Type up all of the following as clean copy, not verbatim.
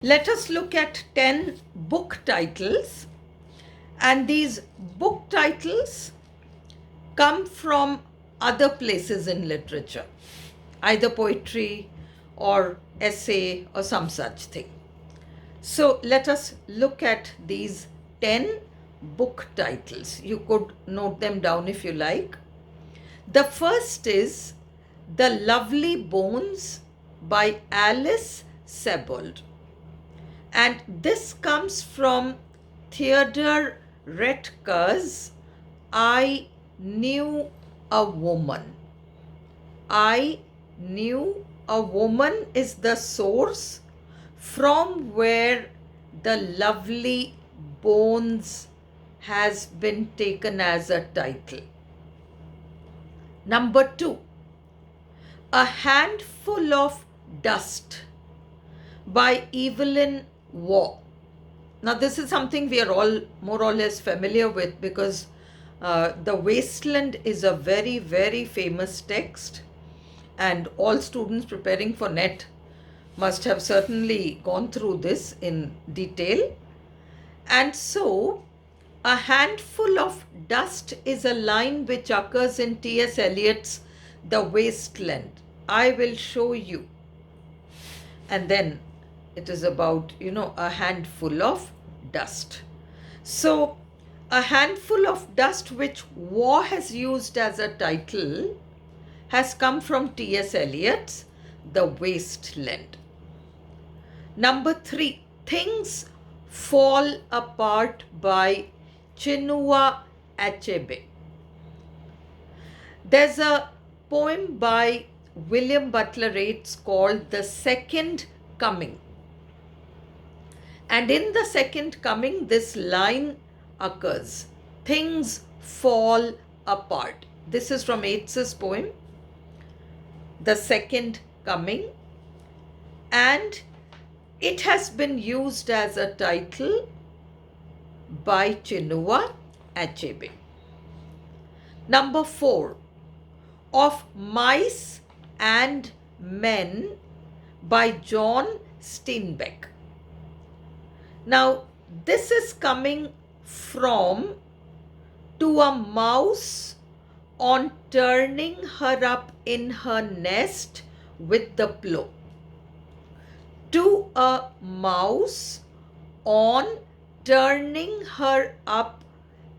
Let us look at 10 book titles, and these book titles come from other places in literature, either poetry or essay or some such thing. So let us look at these 10 book titles. You could note them down if you like. The first is The Lovely Bones by Alice Sebold. And this comes from Theodore Retker's I Knew a Woman. I Knew a Woman is the source from where The Lovely Bones has been taken as a title. Number 2, A Handful of Dust by Evelyn Waugh. Now, this is something we are all more or less familiar with because The Wasteland is a very, very famous text, and all students preparing for NET must have certainly gone through this in detail. And so, A Handful of Dust is a line which occurs in T.S. Eliot's The Wasteland. I will show you. And then it is about, a handful of dust. So, A Handful of Dust, which Waugh has used as a title, has come from T.S. Eliot's The Wasteland. Number 3, Things Fall Apart by Chinua Achebe. There's a poem by William Butler Yeats called The Second Coming. And in The Second Coming, this line occurs, things fall apart. This is from Yeats's poem, The Second Coming, and it has been used as a title by Chinua Achebe. Number 4, Of Mice and Men by John Steinbeck. Now, this is coming from To a Mouse on Turning Her Up in Her Nest with the Plow. To a Mouse on Turning Her Up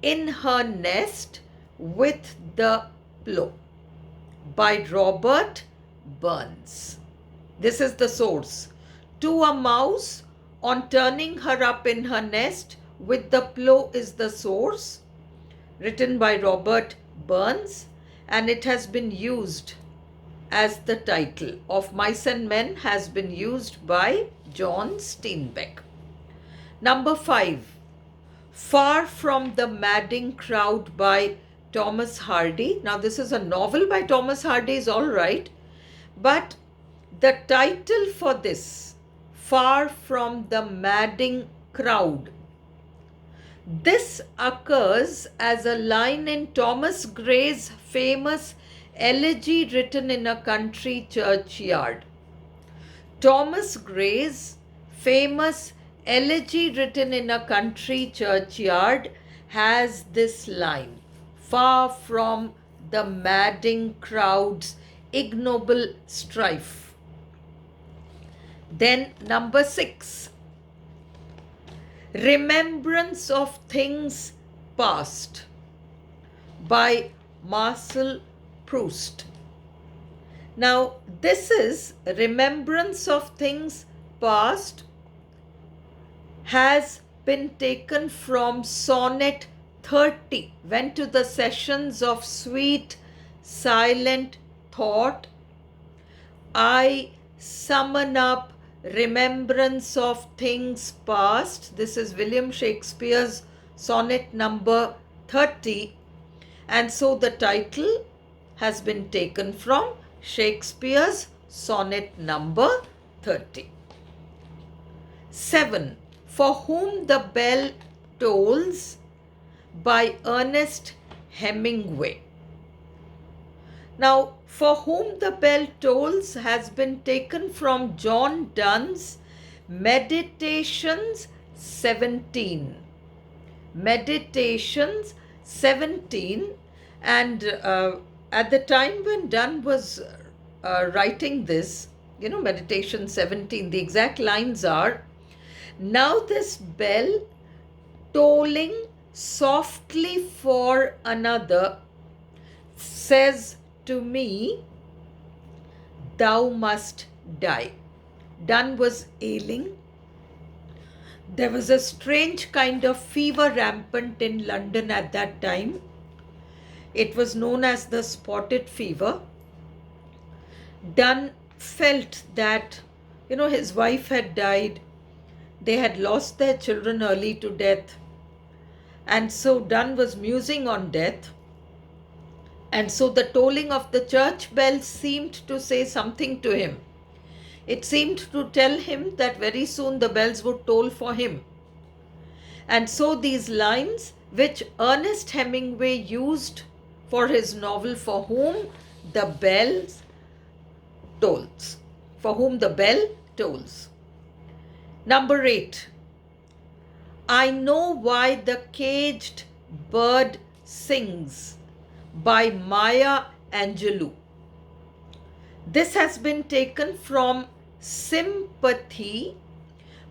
in Her Nest with the Plow by Robert Burns. This is the source. To a Mouse on Turning Her Up in Her Nest with the Plow is the source, written by Robert Burns, and it has been used as the title. Of Mice and Men has been used by John Steinbeck. Number 5, Far from the Madding Crowd by Thomas Hardy. Now, this is a novel by Thomas Hardy, is all right, but the title for this, Far from the Madding Crowd, this occurs as a line in Thomas Gray's famous Elegy Written in a Country Churchyard. Thomas Gray's famous Elegy Written in a Country Churchyard has this line, far from the madding crowd's ignoble strife. Then number 6, Remembrance of Things Past by Marcel Proust. Now, this is Remembrance of Things Past has been taken from Sonnet 30, went to the sessions of sweet, silent thought. I summon up remembrance of things past. This is William Shakespeare's sonnet number 30. And so the title has been taken from Shakespeare's sonnet number 30. 7, For Whom the Bell Tolls by Ernest Hemingway. Now, For Whom the Bell Tolls has been taken from John Donne's Meditations 17. Meditations 17. And at the time when Donne was writing this, Meditation 17, the exact lines are, "Now this bell tolling softly for another says to me, thou must die." Donne was ailing. There was a strange kind of fever rampant in London at that time. It was known as the spotted fever. Donne felt that, his wife had died. They had lost their children early to death. And so Donne was musing on death. And so the tolling of the church bell seemed to say something to him. It seemed to tell him that very soon the bells would toll for him. And so these lines, which Ernest Hemingway used for his novel For Whom the Bell Tolls. For Whom the Bell Tolls. Number 8. I know why the caged bird sings, by Maya Angelou. This has been taken from Sympathy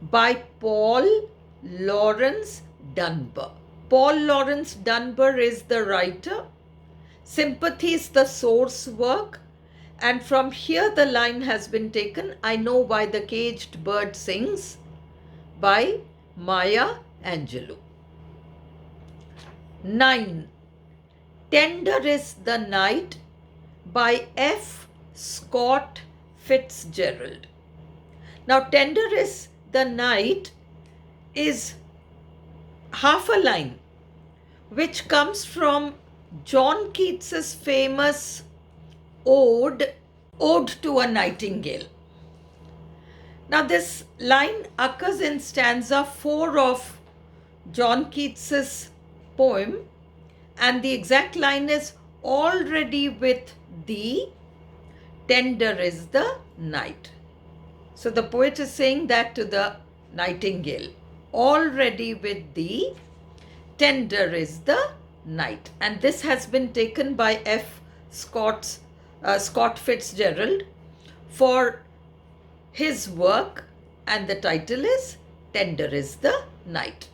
by Paul Laurence Dunbar. Paul Laurence Dunbar is the writer. Sympathy is the source work. And from here the line has been taken, I know why the caged bird sings, by Maya Angelou. 9. Tender is the Night by F. Scott Fitzgerald. Now, Tender is the Night is half a line which comes from John Keats's famous Ode to a Nightingale. Now, this line occurs in stanza 4 of John Keats's poem, and the exact line is, already with thee, tender is the night. So the poet is saying that to the nightingale. Already with thee, tender is the night. And this has been taken by F. Scott Fitzgerald for his work, and the title is Tender is the Night.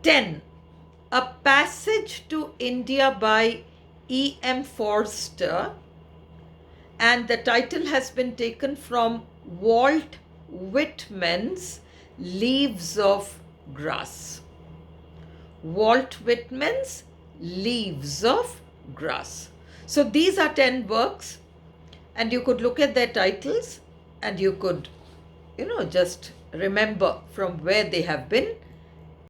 10. A Passage to India by E.M. Forster, and the title has been taken from Walt Whitman's Leaves of Grass. Walt Whitman's Leaves of Grass. So these are 10 works, and you could look at their titles and you could, just remember from where they have been